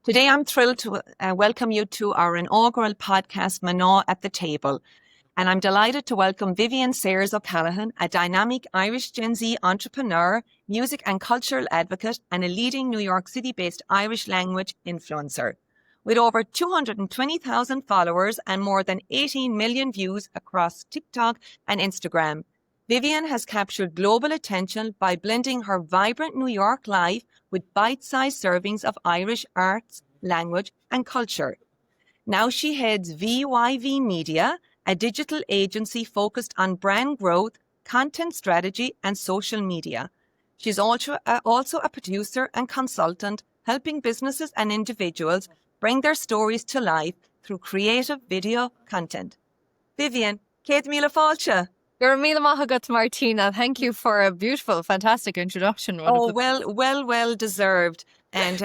Today, I'm thrilled to welcome you to our inaugural podcast, Manaw at the Table. And I'm delighted to welcome Vivian Sayers O'Callaghan, a dynamic Irish Gen Z entrepreneur, music and cultural advocate, and a leading New York City-based Irish language influencer. With over 220,000 followers and more than 18 million views across TikTok and Instagram, Vivian has captured global attention by blending her vibrant New York life with bite-sized servings of Irish arts, language, and culture. Now she heads VYV Media, a digital agency focused on brand growth, content strategy, and social media. She's also a producer and consultant, helping businesses and individuals bring their stories to life through creative video content. Vivian, Kate Mila Falcha. You're Mila Mahagat, Martina. Thank you for a beautiful, fantastic introduction. Well deserved. And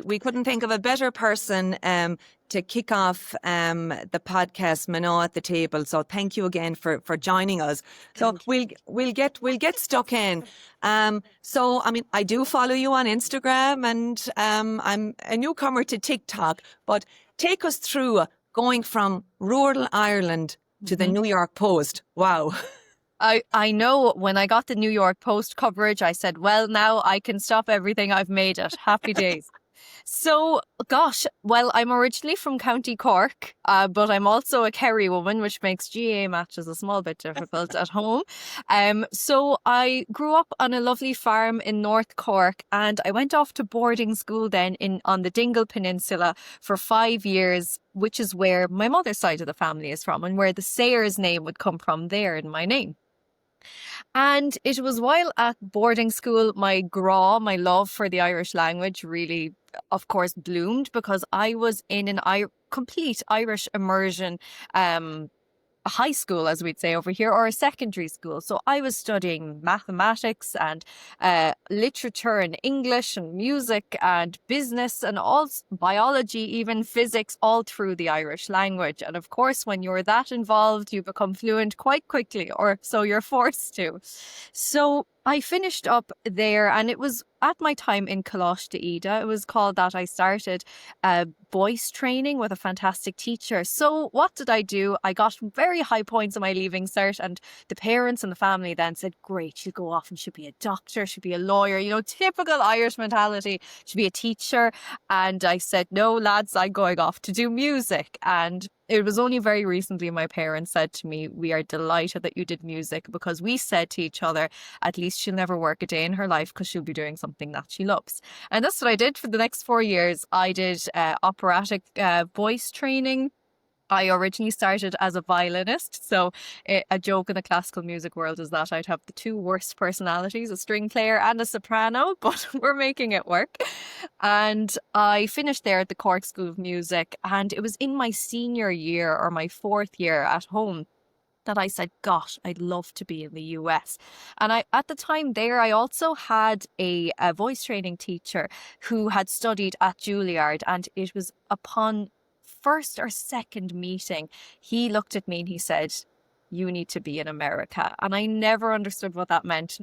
we couldn't think of a better person to kick off the podcast Manaw at the Table. So thank you again for joining us. So we'll get stuck in. So I mean, I do follow you on Instagram, and I'm a newcomer to TikTok. But take us through going from rural Ireland to the New York Post. Wow. I know when I got the New York Post coverage, I said, well, now I can stop everything. I've made it. Happy days. So, gosh, well, I'm originally from County Cork, but I'm also a Kerry woman, which makes GA matches a small bit difficult at home. So I grew up on a lovely farm in North Cork, and I went off to boarding school then on the Dingle Peninsula for 5 years, which is where my mother's side of the family is from, and where the Sayers name would come from there in my name. And it was while at boarding school, my love for the Irish language really, of course, bloomed, because I was in an complete Irish immersion a high school, as we'd say over here, or a secondary school. So I was studying mathematics and literature and English and music and business and all biology, even physics, all through the Irish language. And of course, when you're that involved, you become fluent quite quickly, or so you're forced to. So I finished up there, and it was at my time in Coláiste Ida. It was called that. I started voice training with a fantastic teacher. So what did I do? I got very high points on my leaving cert, and the parents and the family then said, great, she'll go off and she'll be a doctor, she'll be a lawyer, typical Irish mentality, she'll be a teacher. And I said, no, lads, I'm going off to do music. And it was only very recently my parents said to me, we are delighted that you did music, because we said to each other, at least she'll never work a day in her life because she'll be doing something that she loves. And that's what I did for the next 4 years. I did operatic voice training. I originally started as a violinist. So a joke in the classical music world is that I'd have the two worst personalities, a string player and a soprano, but we're making it work. And I finished there at the Cork School of Music. And it was in my senior year, or my 4th year at home, that I said, gosh, I'd love to be in the US. And at the time there, I also had a voice training teacher who had studied at Juilliard. And it was upon first or second meeting, he looked at me and he said, you need to be in America. And I never understood what that meant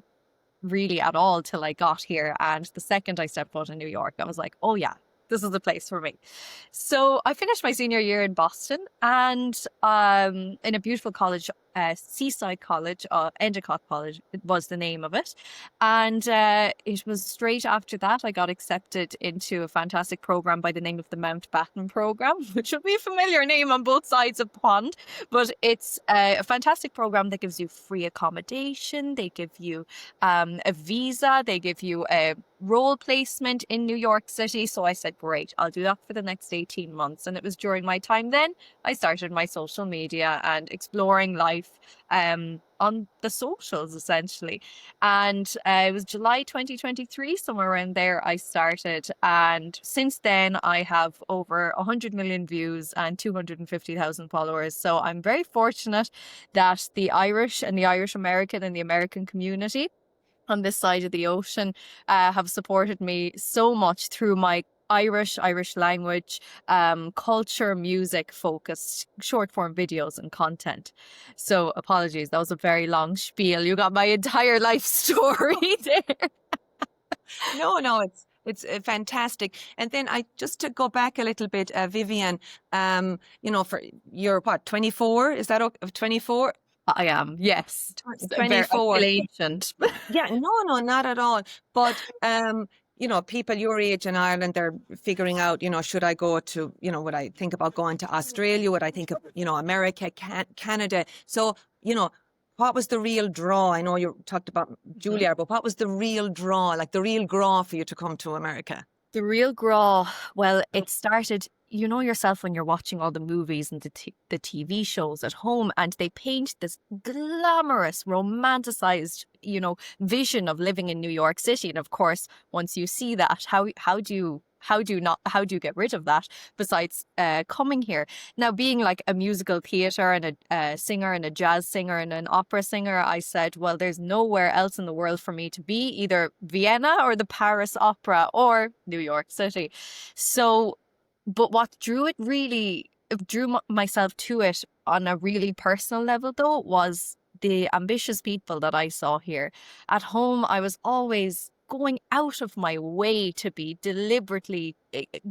really at all till I got here. And the second I stepped foot in New York, I was like, oh yeah, this is the place for me. So I finished my senior year in Boston, and in a beautiful college, Seaside College, Endicott College was the name of it. And it was straight after that I got accepted into a fantastic program by the name of the Mountbatten program, which would be a familiar name on both sides of the pond. But it's a fantastic program that gives you free accommodation. They give you a visa. They give you a role placement in New York City. So I said, great, I'll do that for the next 18 months. And it was during my time then I started my social media and exploring life on the socials, essentially. And it was July 2023, somewhere around there, I started. And since then, I have over 100 million views and 250,000 followers. So I'm very fortunate that the Irish and the Irish American and the American community on this side of the ocean have supported me so much through my Irish language, culture, music focused short form videos and content. So apologies, that was a very long spiel. You got my entire life story there. No, It's fantastic. And then I just to go back a little bit, Vivian, for you're what, 24? Is that 24? I am, yes. Very, I 24. feel ancient. Yeah, no, not at all. But people your age in Ireland, they're figuring out, should I go to, would I think about going to Australia? Would I think of, America, Canada? So, what was the real draw? I know you talked about Julia, but what was the real draw, like the real draw for you to come to America? The real graw, well, it started, you know yourself when you're watching all the movies and the TV shows at home, and they paint this glamorous, romanticized, vision of living in New York City. And of course, once you see that, how do you get rid of that besides coming here? Now, being like a musical theatre and a singer and a jazz singer and an opera singer, I said, well, there's nowhere else in the world for me to be, either Vienna or the Paris Opera or New York City. So, but what drew myself to it on a really personal level, though, was the ambitious people that I saw here. At home, I was always going out of my way to be deliberately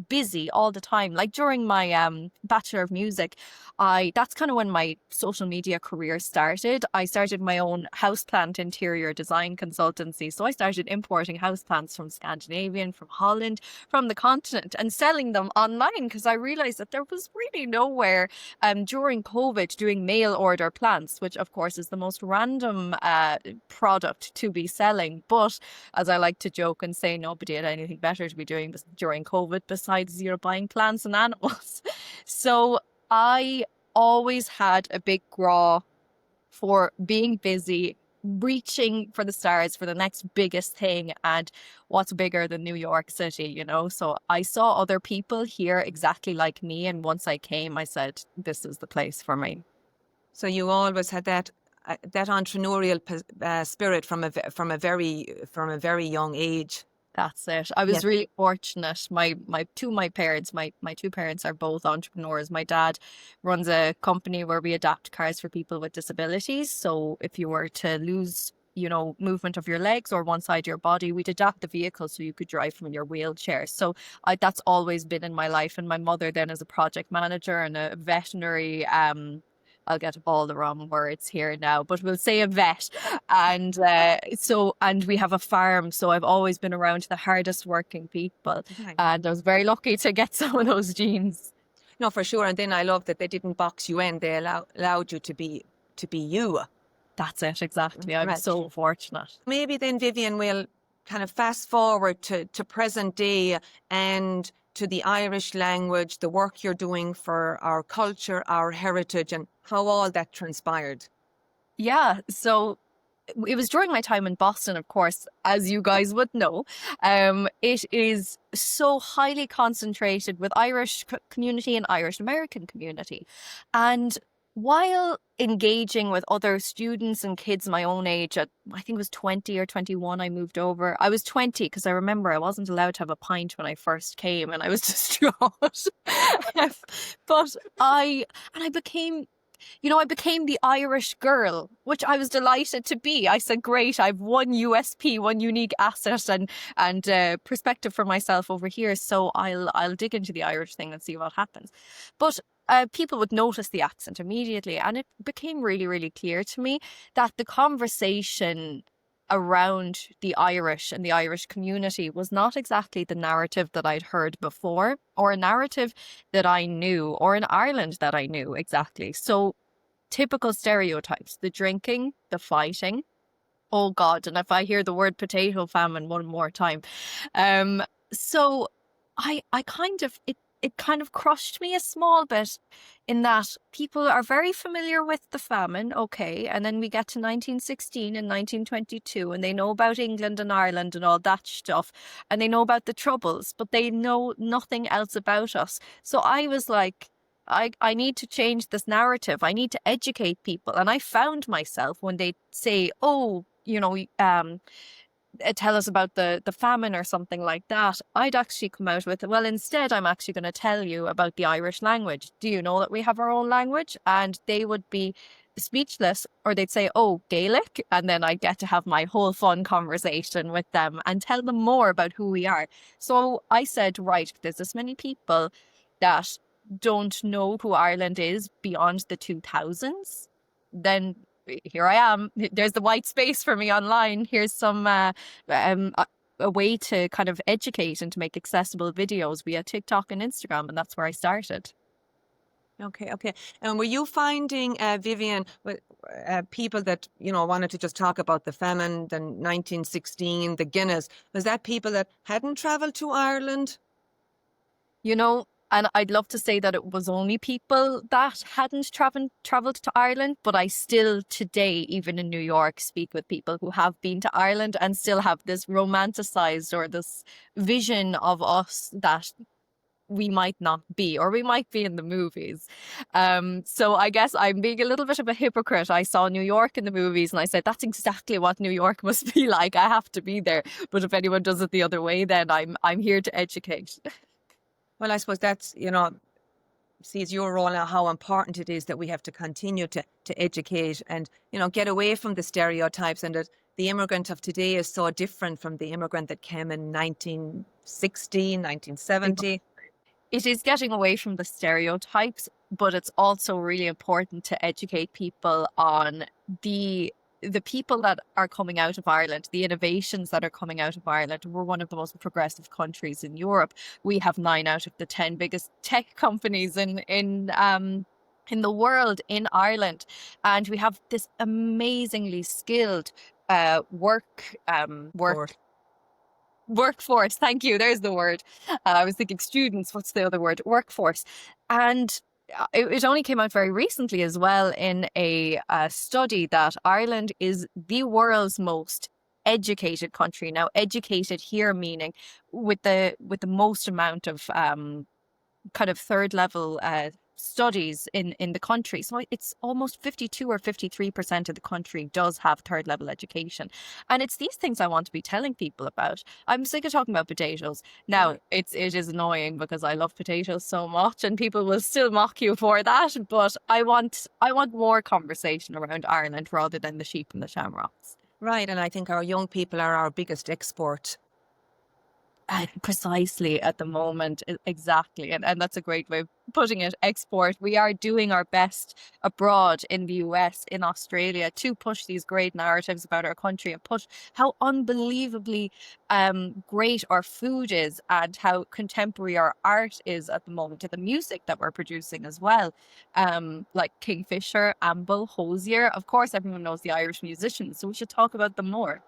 busy all the time. Like during my Bachelor of Music, that's kind of when my social media career started. I started my own houseplant interior design consultancy. So I started importing houseplants from Scandinavian, from Holland, from the continent, and selling them online, because I realized that there was really nowhere during COVID doing mail order plants, which of course is the most random product to be selling. But as I like to joke and say, nobody had anything better to be doing this during COVID besides buying plants and animals. So I always had a big graw for being busy, reaching for the stars for the next biggest thing, and what's bigger than New York City, So I saw other people here exactly like me, and once I came, I said, this is the place for me. So you always had that entrepreneurial spirit from a very young age. That's it. I was really fortunate. My parents, my two parents are both entrepreneurs. My dad runs a company where we adapt cars for people with disabilities. So if you were to lose, movement of your legs or one side of your body, we'd adapt the vehicle so you could drive from your wheelchair. So that's always been in my life. And my mother then is a project manager and a veterinary I'll get all the wrong words here now, but we'll say a vet. And and we have a farm. So I've always been around the hardest working people. Okay. And I was very lucky to get some of those genes. No, for sure. And then I love that they didn't box you in. They allowed you to be you. That's it, exactly. I'm so fortunate. Maybe then, Vivian, we'll kind of fast forward to present day and to the Irish language, the work you're doing for our culture, our heritage, and how all that transpired. Yeah, so it was during my time in Boston, of course, as you guys would know. It is so highly concentrated with Irish community and Irish American community. And while engaging with other students and kids my own age, I think it was 20 or 21, I moved over. I was 20 because I remember I wasn't allowed to have a pint when I first came, and I was distraught. But I became the Irish girl, which I was delighted to be. I said, great, I've one USP, one unique asset and perspective for myself over here. So I'll dig into the Irish thing and see what happens. But people would notice the accent immediately, and it became really, really clear to me that the conversation around the Irish and the Irish community was not exactly the narrative that I'd heard before, or a narrative that I knew, or in Ireland that I knew exactly. So typical stereotypes, the drinking, the fighting. Oh God, and if I hear the word potato famine one more time. So I kind of, it kind of crushed me a small bit, in that people are very familiar with the famine, okay, and then we get to 1916 and 1922, and they know about England and Ireland and all that stuff, and they know about the Troubles, but they know nothing else about us. So I was like, I need to change this narrative. I need to educate people. And I found myself, when they say, oh, tell us about the famine or something like that, I'd actually come out with, well, instead, I'm actually going to tell you about the Irish language. Do you know that we have our own language? And they would be speechless, or they'd say, oh, Gaelic. And then I'd get to have my whole fun conversation with them and tell them more about who we are. So I said, right, there's this many people that don't know who Ireland is beyond the 2000s. Then here I am. There's the white space for me online. Here's some a way to kind of educate and to make accessible videos via TikTok and Instagram, and that's where I started. Okay, okay. And were you finding, Vivian, people that, wanted to just talk about the famine, the 1916, the Guinness, was that people that hadn't traveled to Ireland? And I'd love to say that it was only people that hadn't traveled to Ireland, but I still today, even in New York, speak with people who have been to Ireland and still have this romanticized or this vision of us that we might not be, or we might be in the movies. So I guess I'm being a little bit of a hypocrite. I saw New York in the movies and I said, that's exactly what New York must be like. I have to be there. But if anyone does it the other way, then I'm here to educate. Well, I suppose that's, sees your role now, how important it is that we have to continue to educate and, get away from the stereotypes, and that the immigrant of today is so different from the immigrant that came in 1960, 1970. It is getting away from the stereotypes, but it's also really important to educate people on the people that are coming out of Ireland, the innovations that are coming out of Ireland. We're one of the most progressive countries in Europe. We have 9 out of the 10 biggest tech companies in the world in Ireland, and we have this amazingly skilled workforce. Thank you. There's the word. I was thinking students. What's the other word? Workforce. And it only came out very recently as well in a study that Ireland is the world's most educated country. Now, educated here meaning with the most amount of kind of third level studies in the country. So it's almost 52 or 53% of the country does have third level education. And it's these things I want to be telling people about. I'm sick of talking about potatoes. Now, it is annoying because I love potatoes so much and people will still mock you for that. But I want more conversation around Ireland rather than the sheep and the shamrocks. Right. And I think our young people are our biggest export. Precisely at the moment. Exactly. And that's a great way of putting it. Export. We are doing our best abroad in the US, in Australia, to push these great narratives about our country and push how unbelievably great our food is and how contemporary our art is at the moment, and the music that we're producing as well. Like Kingfisher, Amble, Hosier. Of course, everyone knows the Irish musicians, so we should talk about them more.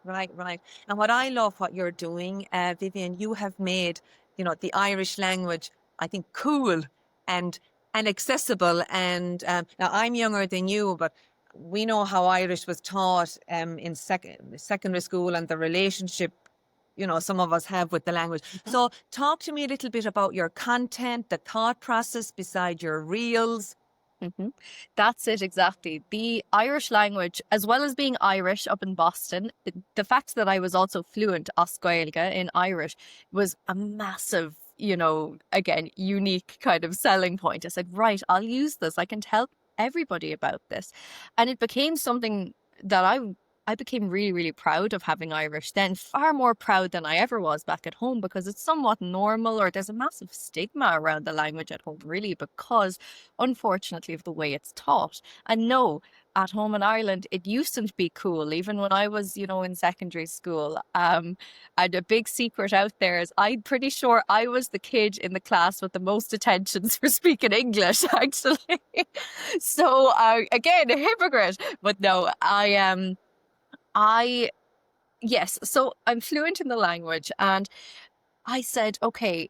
Right, right. And what I love what you're doing, Vivian, you have made, the Irish language, I think, cool and accessible. And now I'm younger than you, but we know how Irish was taught in secondary school, and the relationship, some of us have with the language. So talk to me a little bit about your content, the thought process beside your reels. Mm-hmm. That's it, exactly. The Irish language, as well as being Irish up in Boston, the fact that I was also fluent as Gaeilge in Irish was a massive, again, unique kind of selling point. I said, right, I'll use this. I can tell everybody about this. And it became something that I became really, really proud of having Irish then, far more proud than I ever was back at home, because it's somewhat normal, or there's a massive stigma around the language at home, really, because unfortunately of the way it's taught. And no, at home in Ireland, it used to be cool, even when I was, in secondary school. And a big secret out there is I'm pretty sure I was the kid in the class with the most attentions for speaking English, actually. So again, a hypocrite. But no, yes, so I'm fluent in the language, and I said, okay,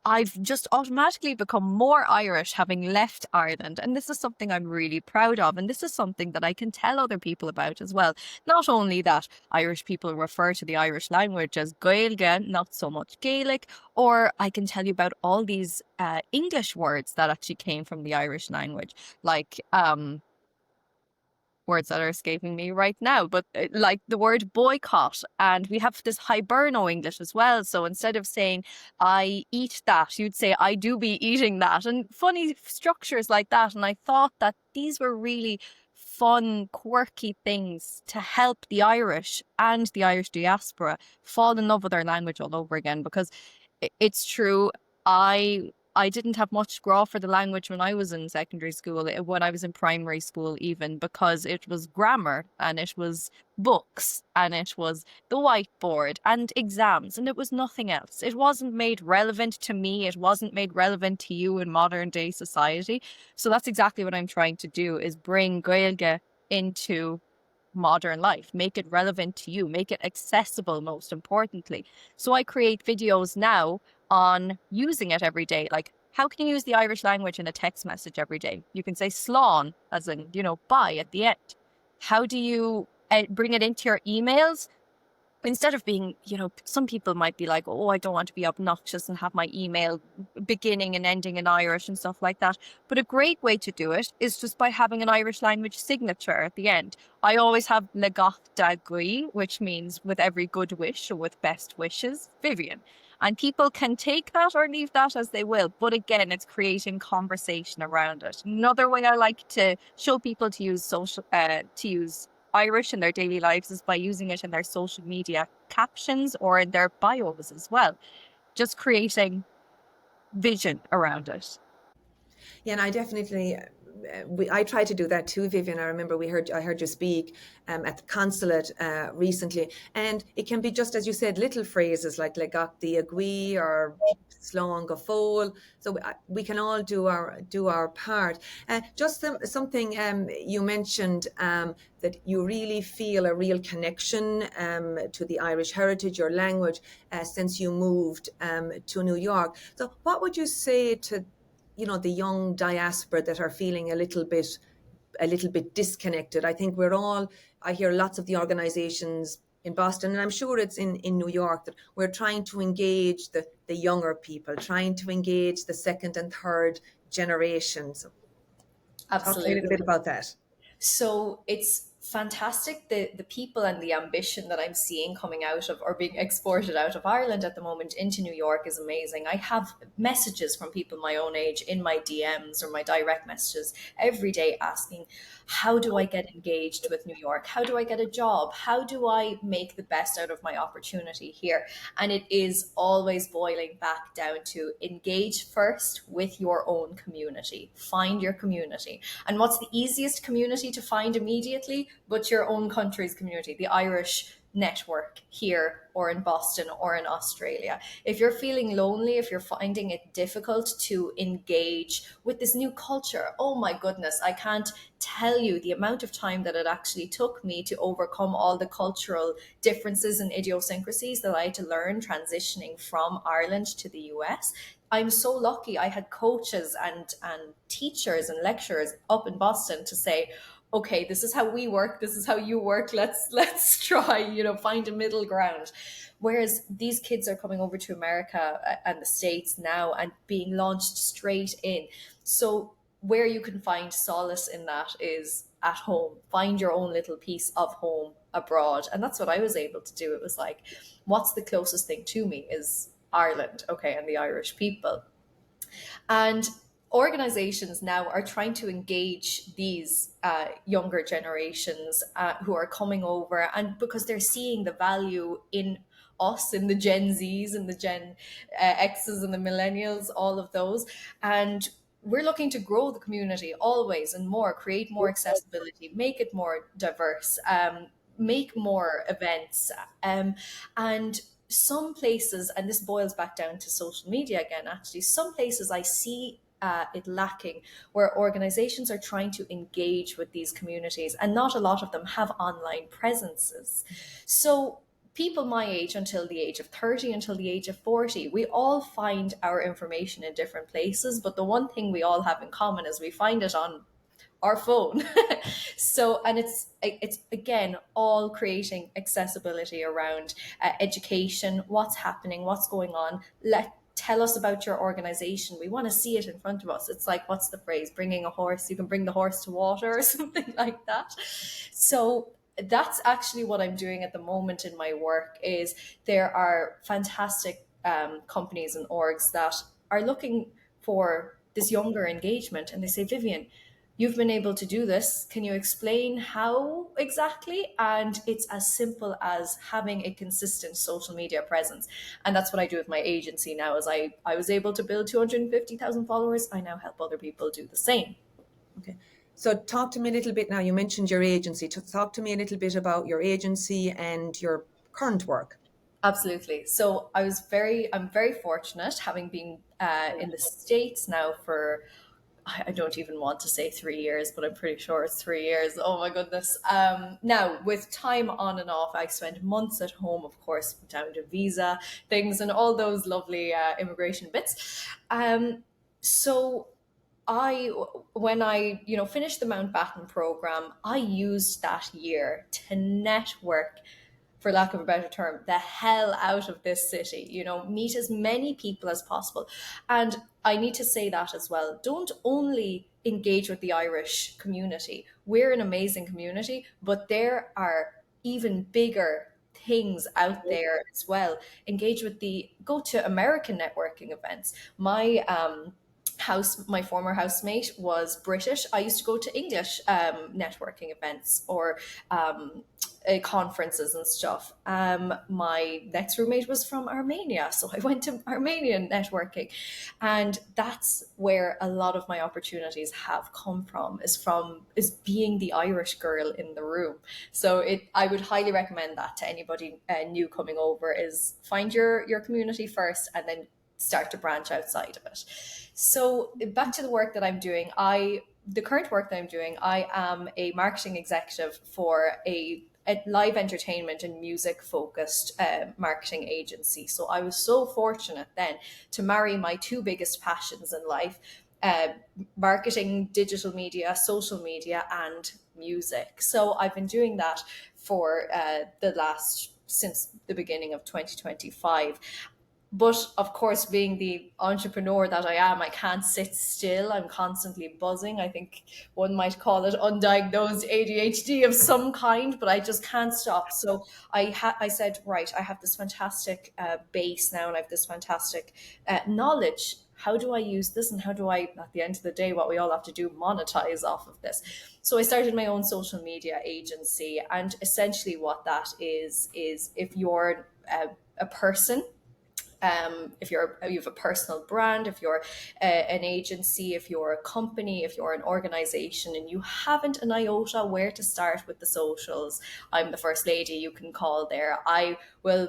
I've just automatically become more Irish having left Ireland. And this is something I'm really proud of. And this is something that I can tell other people about as well. Not only that Irish people refer to the Irish language as Gaeilge, not so much Gaelic, or I can tell you about all these English words that actually came from the Irish language, like words that are escaping me right now, but like the word boycott. And we have this Hiberno English as well. So instead of saying, I eat that, you'd say, I do be eating that. And funny structures like that. And I thought that these were really fun, quirky things to help the Irish and the Irish diaspora fall in love with their language all over again. Because it's true, I didn't have much graw for the language when I was in secondary school, when I was in primary school even, because it was grammar and it was books and it was the whiteboard and exams, and it was nothing else. It wasn't made relevant to me. It wasn't made relevant to you in modern day society. So that's exactly what I'm trying to do, is bring Gaeilge into modern life, make it relevant to you, make it accessible, most importantly. So I create videos now on using it every day. Like, how can you use the Irish language in a text message every day? You can say Slán, as in, bye at the end. How do you bring it into your emails? Instead of being, some people might be like, oh, I don't want to be obnoxious and have my email beginning and ending in Irish and stuff like that. But a great way to do it is just by having an Irish language signature at the end. I always have le gath da gui, which means with every good wish or with best wishes, Vivian. And people can take that or leave that as they will. But again, it's creating conversation around it. Another way I like to show people to use Irish in their daily lives is by using it in their social media captions or in their bios as well. Just creating vision around it. Yeah, and I definitely, I try to do that too, Vivian. I remember I heard you speak at the consulate recently, and it can be just as you said, little phrases like "le gath the agui" or "slán go fóil." So we can all do our part. Just something you mentioned that you really feel a real connection to the Irish heritage, your language, since you moved to New York. So, what would you say to the young diaspora that are feeling a little bit disconnected? I think I hear lots of the organizations in Boston, and I'm sure it's in New York, that we're trying to engage the younger people, trying to engage the second and third generations. Talk to me a little bit Absolutely. about that. So it's fantastic, the people and the ambition that I'm seeing coming out of or being exported out of Ireland at the moment into New York is amazing. I have messages from people my own age in my DMs or my direct messages every day asking, how do I get engaged with New York? How do I get a job? How do I make the best out of my opportunity here? And it is always boiling back down to engage first with your own community. Find your community. And what's the easiest community to find immediately but your own country's community, the Irish network here or in Boston or in Australia. If you're feeling lonely, if you're finding it difficult to engage with this new culture, oh my goodness, I can't tell you the amount of time that it actually took me to overcome all the cultural differences and idiosyncrasies that I had to learn transitioning from Ireland to the US. I'm so lucky I had coaches and teachers and lecturers up in Boston to say, okay, this is how we work, this is how you work, let's try, find a middle ground. Whereas these kids are coming over to America and the States now and being launched straight in. So where you can find solace in that is at home. Find your own little piece of home abroad. And that's what I was able to do. It was like, what's the closest thing to me is Ireland, okay, and the Irish people. And organizations now are trying to engage these younger generations who are coming over, and because they're seeing the value in us, in the Gen Zs and the Gen Xs and the millennials, all of those. And we're looking to grow the community always and more, create more accessibility, make it more diverse, make more events. And some places, and this boils back down to social media again, actually, some places I see it lacking, where organizations are trying to engage with these communities, and not a lot of them have online presences. So people my age, until the age of 30, until the age of 40, we all find our information in different places, but the one thing we all have in common is we find it on our phone. So, and it's again all creating accessibility around education, what's happening, what's going on. tell us about your organization. We want to see it in front of us. It's like, what's the phrase? Bringing a horse, you can bring the horse to water or something like that. So that's actually what I'm doing at the moment in my work. Is there are fantastic companies and orgs that are looking for this younger engagement, and they say, Vivian, you've been able to do this. Can you explain how exactly? And it's as simple as having a consistent social media presence. And that's what I do with my agency now. As I was able to build 250,000 followers, I now help other people do the same. Okay. So talk to me a little bit now. You mentioned your agency. Talk to me a little bit about your agency and your current work. Absolutely. So I'm very fortunate, having been in the States now for, I don't even want to say 3 years, but I'm pretty sure it's 3 years. Oh my goodness. Now, with time on and off, I spent months at home, of course, down to visa things and all those lovely immigration bits. So when I finished the Mountbatten program, I used that year to network, for lack of a better term, the hell out of this city, meet as many people as possible. And I need to say that as well. Don't only engage with the Irish community. We're an amazing community, but there are even bigger things out there as well. Go to American networking events. My former housemate was British. I used to go to English networking events or conferences and stuff. My next roommate was from Armenia, so I went to Armenian networking, and that's where a lot of my opportunities have come from. Is being the Irish girl in the room. So I would highly recommend that to anybody new coming over. Is find your community first, and then start to branch outside of it. So back to the work that I'm doing. The current work that I'm doing, I am a marketing executive for a live entertainment and music focused marketing agency. So I was so fortunate then to marry my two biggest passions in life, marketing, digital media, social media, and music. So I've been doing that for since the beginning of 2025. But of course, being the entrepreneur that I am, I can't sit still. I'm constantly buzzing. I think one might call it undiagnosed ADHD of some kind, but I just can't stop. So I said, right, I have this fantastic base now, and I have this fantastic knowledge. How do I use this, and how do I, at the end of the day, what we all have to do, monetize off of this? So I started my own social media agency, and essentially what that is if you're a person, if you have a personal brand, if you're an agency, if you're a company, if you're an organization, and you haven't an iota where to start with the socials, I'm the first lady you can call there. I will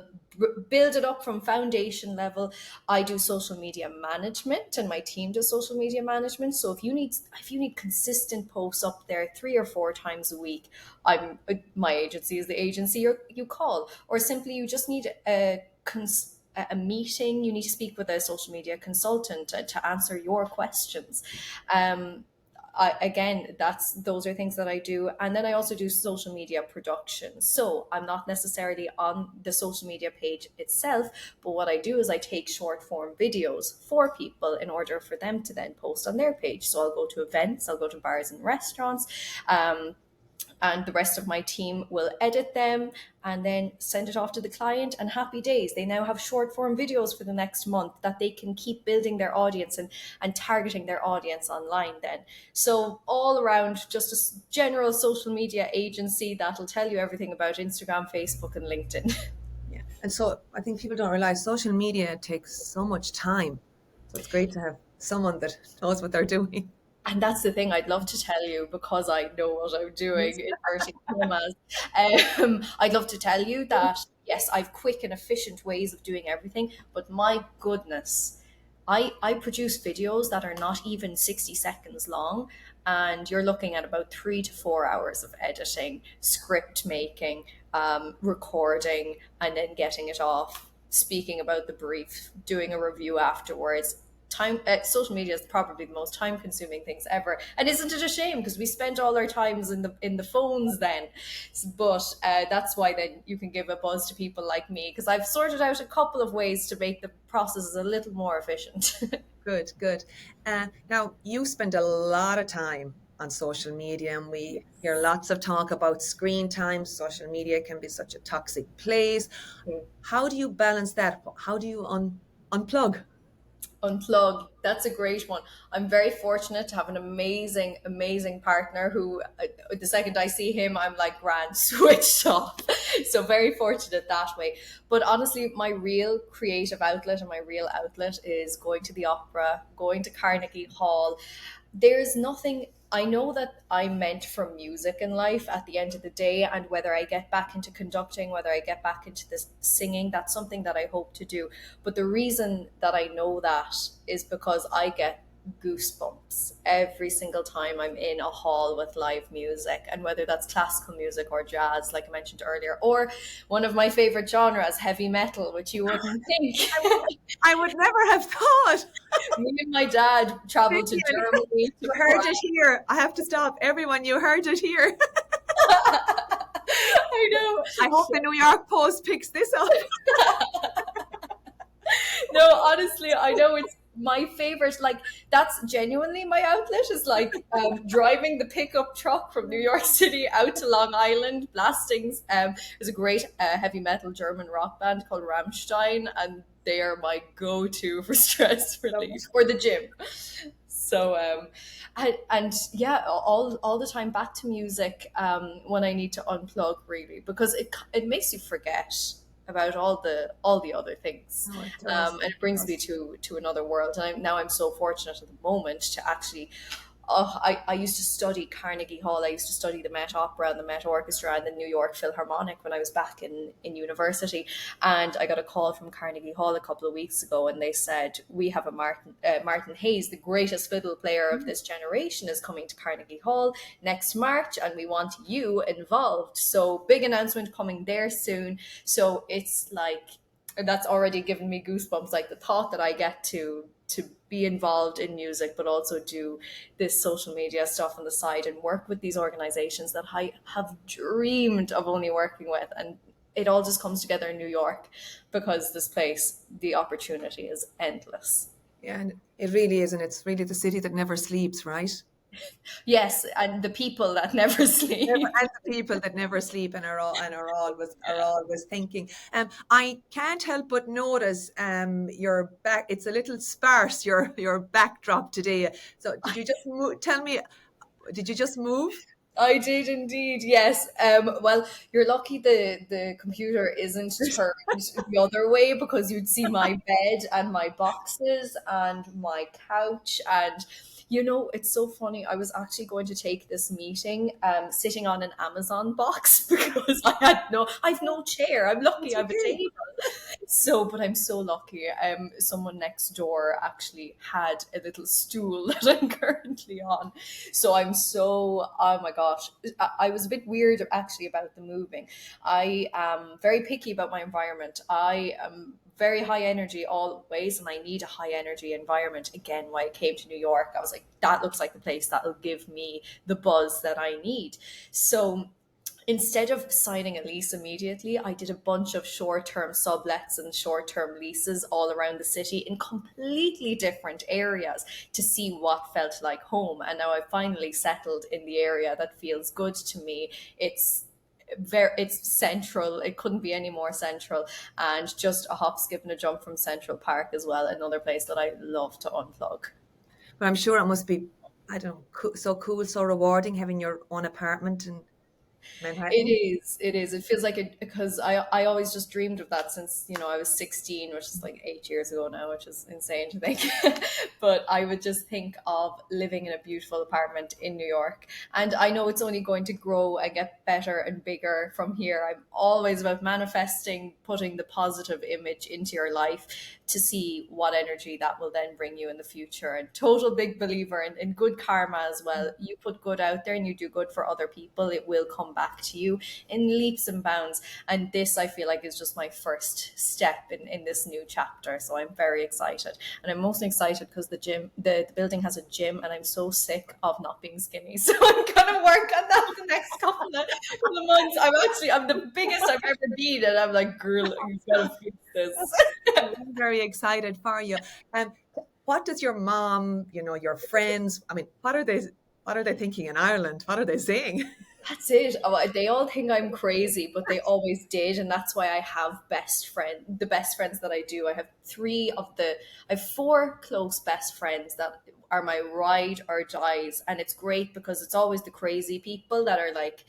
build it up from foundation level. I do social media management, and my team does social media management. So if you need consistent posts up there 3 or 4 times a week, my agency is the agency you call. Or simply you just need a meeting, you need to speak with a social media consultant to answer your questions. Those are things that I do. And then I also do social media production. So I'm not necessarily on the social media page itself, but what I do is I take short form videos for people in order for them to then post on their page. So I'll go to events, I'll go to bars and restaurants, and the rest of my team will edit them and then send it off to the client, and happy days. They now have short form videos for the next month that they can keep building their audience and targeting their audience online then. So all around, just a general social media agency that'll tell you everything about Instagram, Facebook, and LinkedIn. Yeah. And so I think people don't realize social media takes so much time. So it's great to have someone that knows what they're doing. And that's the thing I'd love to tell you, because I know what I'm doing in inverted commas. I'd love to tell you that, yes, I've quick and efficient ways of doing everything, but my goodness, I produce videos that are not even 60 seconds long, and you're looking at about 3 to 4 hours of editing, script making, recording, and then getting it off, speaking about the brief, doing a review afterwards. social media is probably the most time consuming things ever, and isn't it a shame, because we spend all our times in the phones then. But that's why then you can give a buzz to people like me, because I've sorted out a couple of ways to make the processes a little more efficient. Good, good. Now, you spend a lot of time on social media, and we hear lots of talk about screen time. Social media can be such a toxic place. How do you balance that? How do you unplug? Unplug. That's a great one. I'm very fortunate to have an amazing partner who, the second I see him, I'm like, grand, switched off. So very fortunate that way. But honestly, my real creative outlet and my real outlet is going to the opera, going to Carnegie Hall. There's nothing. I know that I'm meant for music in life at the end of the day, and whether I get back into conducting, whether I get back into this singing, that's something that I hope to do. But the reason that I know that is because I get goosebumps every single time I'm in a hall with live music, and whether that's classical music or jazz, like I mentioned earlier, or one of my favorite genres, heavy metal, which you wouldn't think. I would never have thought. Me and my dad traveled to Germany. You heard it here. I have to stop. Everyone, you heard it here. I know. I hope the New York Post picks this up. No, honestly, I know it's my favorite. Like, that's genuinely my outlet, is like driving the pickup truck from New York City out to Long Island, blasting. There's a great heavy metal German rock band called Rammstein, and they are my go-to for stress relief, or the gym. So and yeah, all the time back to music when I need to unplug, really, because it makes you forget about all the other things. Oh, it does. And it brings me to another world. And I'm so fortunate at the moment to actually. I used to study Carnegie Hall. I used to study the Met Opera and the Met Orchestra and the New York Philharmonic when I was back in university. And I got a call from Carnegie Hall a couple of weeks ago, and they said, we have a Martin Hayes, the greatest fiddle player of this generation, is coming to Carnegie Hall next March, and we want you involved. So big announcement coming there soon. So it's like, and that's already given me goosebumps, like the thought that I get to be involved in music, but also do this social media stuff on the side and work with these organizations that I have dreamed of only working with. And it all just comes together in New York, because this place, the opportunity is endless. Yeah, and it really is, and it's really the city that never sleeps, right? Yes, and the people that never sleep. And the people that never sleep and are always thinking. I can't help but notice your back. It's a little sparse, your backdrop today. So did you just tell me? Did you just move? I did indeed, yes. Well, you're lucky the computer isn't turned the other way, because you'd see my bed and my boxes and my couch. And it's so funny. I was actually going to take this meeting sitting on an Amazon box because I've no chair. I'm lucky I have a table. So, but I'm so lucky. Someone next door actually had a little stool that I'm currently on. So oh my gosh. I was a bit weird actually about the moving. I am very picky about my environment. I am very high energy always, and I need a high energy environment. Again, when I came to New York, I was like, that looks like the place that will give me the buzz that I need. So instead of signing a lease immediately, I did a bunch of short-term sublets and short-term leases all around the city in completely different areas to see what felt like home. And now I've finally settled in the area that feels good to me. It's central. It couldn't be any more central, and just a hop, skip, and a jump from Central Park as well. Another place that I love to unplug. But I'm sure it must be, I don't know, so cool, so rewarding having your own apartment in Manhattan. It is. It feels like it, because I always just dreamed of that since, I was 16, which is like 8 years ago now, which is insane to think. But I would just think of living in a beautiful apartment in New York. And I know it's only going to grow and get better and bigger from here. I'm always about manifesting, putting the positive image into your life to see what energy that will then bring you in the future. And total big believer in good karma as well. You put good out there and you do good for other people, it will come back to you in leaps and bounds. And this, I feel like, is just my first step in this new chapter. So I'm very excited. And I'm mostly excited because the building has a gym, and I'm so sick of not being skinny. So I'm going to work on that the next couple of months. I'm the biggest I've ever been. And I'm like, girl, you've got to fix this. I'm very excited for you. What does your mom, your friends, I mean, what are they thinking in Ireland? What are they saying? That's it. Oh, they all think I'm crazy, but they always did, and that's why I have the best friends that I do. I have four close best friends that are my ride or dies, and it's great because it's always the crazy people that are like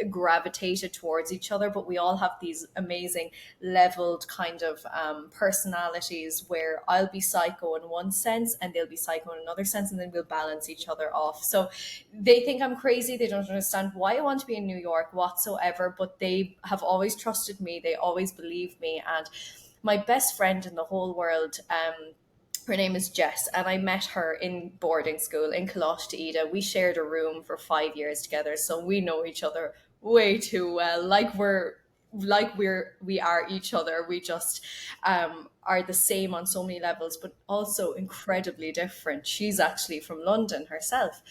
gravitated towards each other, but we all have these amazing leveled kind of personalities where I'll be psycho in one sense and they'll be psycho in another sense, and then we'll balance each other off. So they think I'm crazy. They don't understand why I want to be in New York whatsoever, but they have always trusted me. They always believe me. And my best friend in the whole world, her name is Jess, and I met her in boarding school in Coláiste. We shared a room for 5 years together, so we know each other way too well. We are each other. We just are the same on so many levels, but also incredibly different. She's actually from London herself.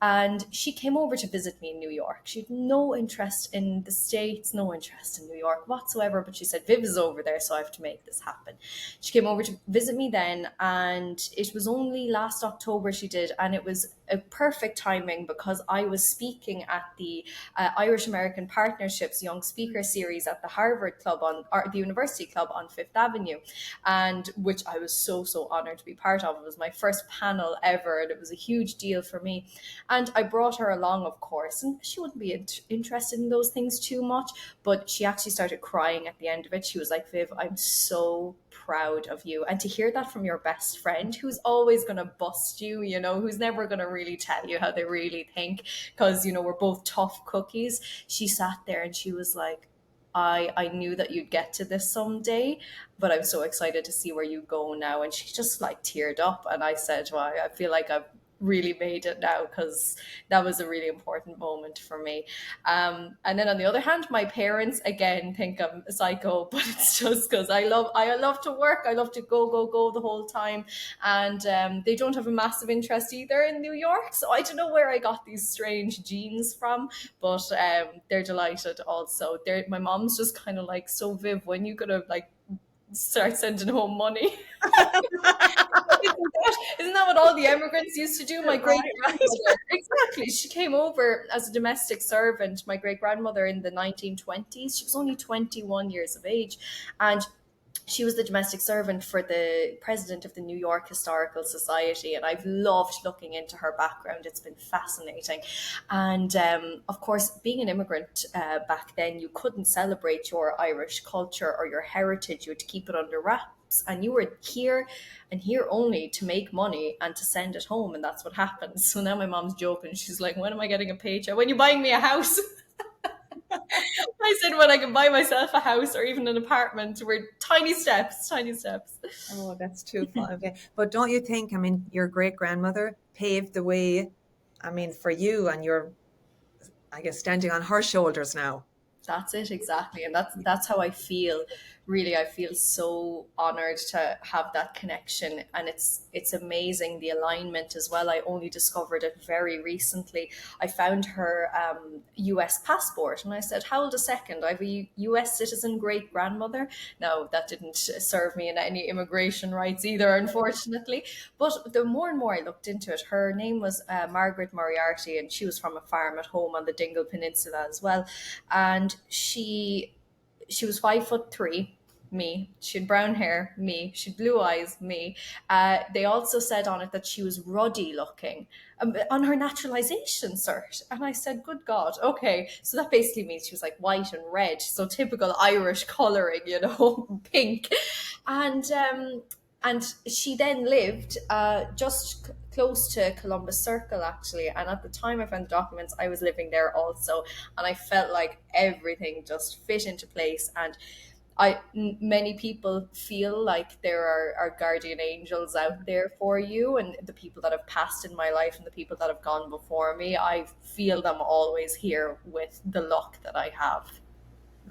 And she came over to visit me in New York. She had no interest in the States, no interest in New York whatsoever. But she said, Viv is over there, so I have to make this happen. She came over to visit me then, and it was only last October she did. And it was a perfect timing because I was speaking at the Irish American Partnerships Young Speaker Series at the Harvard Club the University Club on Fifth Avenue, and which I was so honored to be part of. It was my first panel ever, and it was a huge deal for me. And I brought her along, of course, and she wouldn't be interested in those things too much, but she actually started crying at the end of it. She was like, Viv, I'm so proud of you. And to hear that from your best friend, who's always going to bust you, who's never going to really tell you how they really think, because, we're both tough cookies. She sat there and she was like, I knew that you'd get to this someday, but I'm so excited to see where you go now. And she just like teared up. And I said, well, I feel like I've really made it now, because that was a really important moment for me. And then on the other hand, my parents again think I'm a psycho, but it's just because I love to work. I love to go the whole time. And they don't have a massive interest either in New York. So I don't know where I got these strange genes from, but they're delighted also. My mom's just kind of like, so Viv, when you gonna like start sending home money? Isn't that what all the immigrants used to do? My great grandmother, exactly. She came over as a domestic servant, my great grandmother, in the 1920s. She was only 21 years of age, and she was the domestic servant for the president of the New York Historical Society, and I've loved looking into her background. It's been fascinating. And of course, being an immigrant back then, you couldn't celebrate your Irish culture or your heritage. You had to keep it under wraps. And you were here and here only to make money and to send it home. And that's what happened. So now my mom's joking. She's like, when am I getting a paycheck? When are you buying me a house? I said, when I can buy myself a house or even an apartment. We're tiny steps. Oh, that's too fun. Okay. But don't you think, I mean, your great grandmother paved the way, I mean, for you, and you're, I guess, standing on her shoulders now. That's it, exactly. And that's how I feel. Really, I feel so honored to have that connection, and it's amazing, the alignment as well. I only discovered it very recently. I found her US passport, and I said, hold a second, I have a US citizen great grandmother. Now, that didn't serve me in any immigration rights either, unfortunately, but the more and more I looked into it, her name was Margaret Moriarty, and she was from a farm at home on the Dingle Peninsula as well. And she was 5'3", me. She had brown hair, me. She had blue eyes, me. They also said on it that she was ruddy looking on her naturalization cert. And I said, good God, okay. So that basically means she was like white and red. So typical Irish colouring, pink. And she then lived just close to Columbus Circle, actually. And at the time I found the documents, I was living there also. And I felt like everything just fit into place. And many people feel like there are guardian angels out there for you, and the people that have passed in my life and the people that have gone before me, I feel them always here with the luck that I have.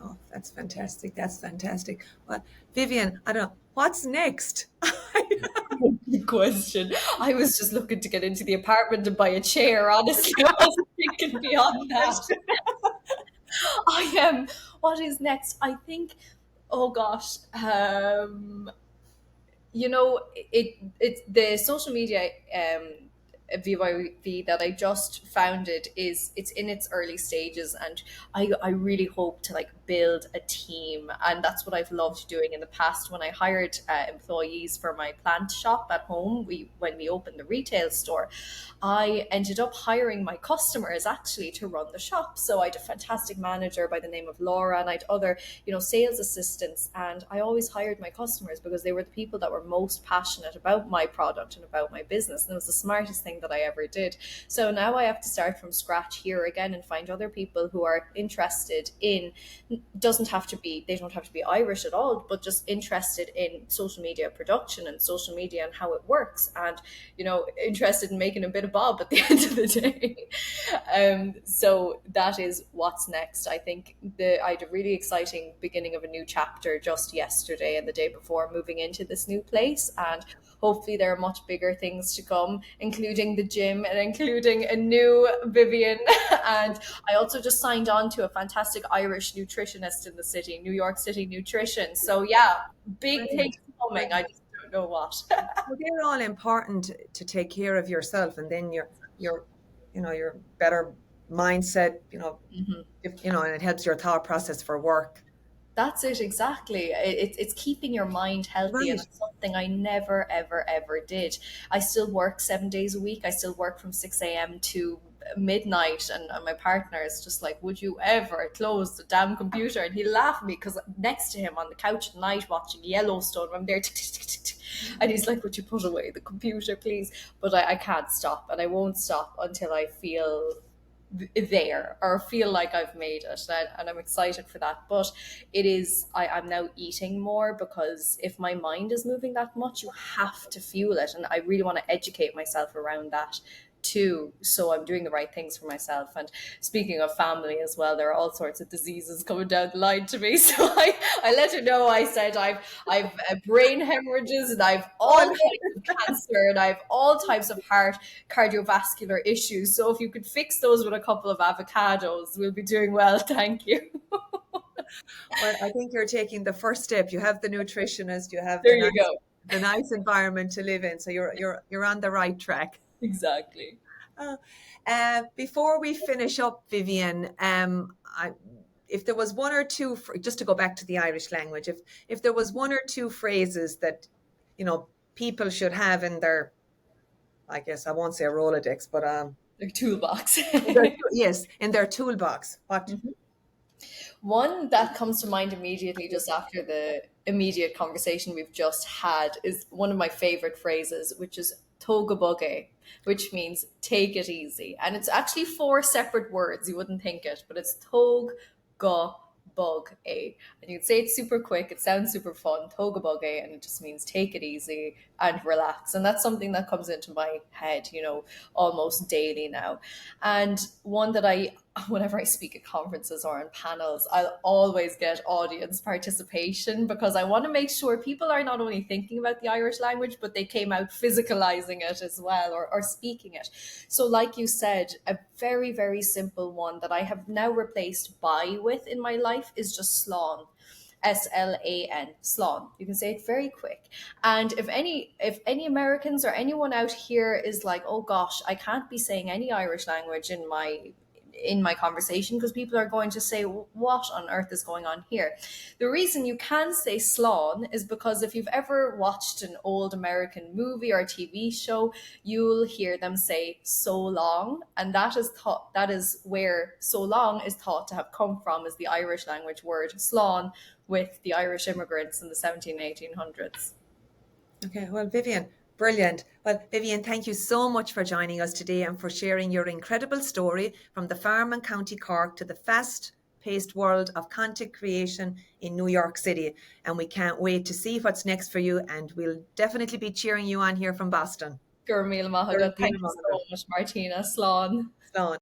Oh, that's fantastic. That's fantastic. Well, Vivian, I don't know, what's next? Good question. I was just looking to get into the apartment and buy a chair, honestly. I wasn't thinking beyond that. I am. What is next? I think, oh gosh, it's the social media VYV that I just founded is it's in its early stages, and I really hope to like build a team, and that's what I've loved doing in the past. When I hired employees for my plant shop at home, when we opened the retail store, I ended up hiring my customers actually to run the shop. So I had a fantastic manager by the name of Laura, and I had other, sales assistants. And I always hired my customers because they were the people that were most passionate about my product and about my business. And it was the smartest thing that I ever did. So now I have to start from scratch here again and find other people who are interested in, they don't have to be Irish at all, but just interested in social media production and social media and how it works, and interested in making a bit of bob at the end of the day. So that is what's next. I think I had a really exciting beginning of a new chapter just yesterday and the day before moving into this new place, and hopefully there are much bigger things to come, including the gym and including a new Vivian. And I also just signed on to a fantastic Irish nutritionist in the city, New York City Nutrition. So yeah, big things coming. I just don't know what. Well, they're all important to take care of yourself, and then your better mindset, and it helps your thought process for work. That's it, exactly. It's keeping your mind healthy, and Right. it's something I never, ever, ever did. I still work 7 days a week. I still work from 6 a.m. to midnight, and my partner is just like, would you ever close the damn computer? And he laughed at me because next to him on the couch at night watching Yellowstone, I'm there, tick, tick, tick, tick, tick. And he's like, would you put away the computer, please? But I can't stop, and I won't stop until I feel there or feel like I've made it, and I'm excited for that. But I'm now eating more, because if my mind is moving that much, you have to fuel it, and I really want to educate myself around that too, so I'm doing the right things for myself. And speaking of family as well, there are all sorts of diseases coming down the line to me. So I let her know. I said I've brain hemorrhages, and I've all types of cancer, and I've all types of heart cardiovascular issues. So if you could fix those with a couple of avocados, we'll be doing well. Thank you. Well, I think you're taking the first step. You have the nutritionist, you have There you go. the nice environment to live in, so you're on the right track. Exactly. Before we finish up, Vivian, if there was one or two, just to go back to the Irish language, if there was one or two phrases that people should have in their, I guess I won't say a Rolodex, but Their toolbox. yes, in their toolbox. What? Mm-hmm. One that comes to mind immediately just after the immediate conversation we've just had is one of my favorite phrases, which is toga bugge, which means take it easy. And it's actually 4 separate words. You wouldn't think it, but it's tog ga bug a. And you'd say it super quick. It sounds super fun, toga bug a, and it just means take it easy and relax. And that's something that comes into my head, almost daily now. And one that whenever I speak at conferences or on panels, I'll always get audience participation, because I want to make sure people are not only thinking about the Irish language, but they came out physicalizing it as well, or speaking it. So like you said, a very, very simple one that I have now replaced by with in my life is just Slán. Slan, Slán. You can say it very quick. And if any Americans or anyone out here is like, oh gosh, I can't be saying any Irish language in my conversation, because people are going to say, what on earth is going on here? The reason you can say Slán is because if you've ever watched an old American movie or TV show, you'll hear them say so long, and that is where so long is thought to have come from, is the Irish language word Slán, with the Irish immigrants in the 1800s. Okay, well, Vivian, brilliant. Well, Vivian, thank you so much for joining us today and for sharing your incredible story from the farm in County Cork to the fast-paced world of content creation in New York City. And we can't wait to see what's next for you. And we'll definitely be cheering you on here from Boston. Gur míle maith agat. Thank you so much, Martina. Slán. Slán.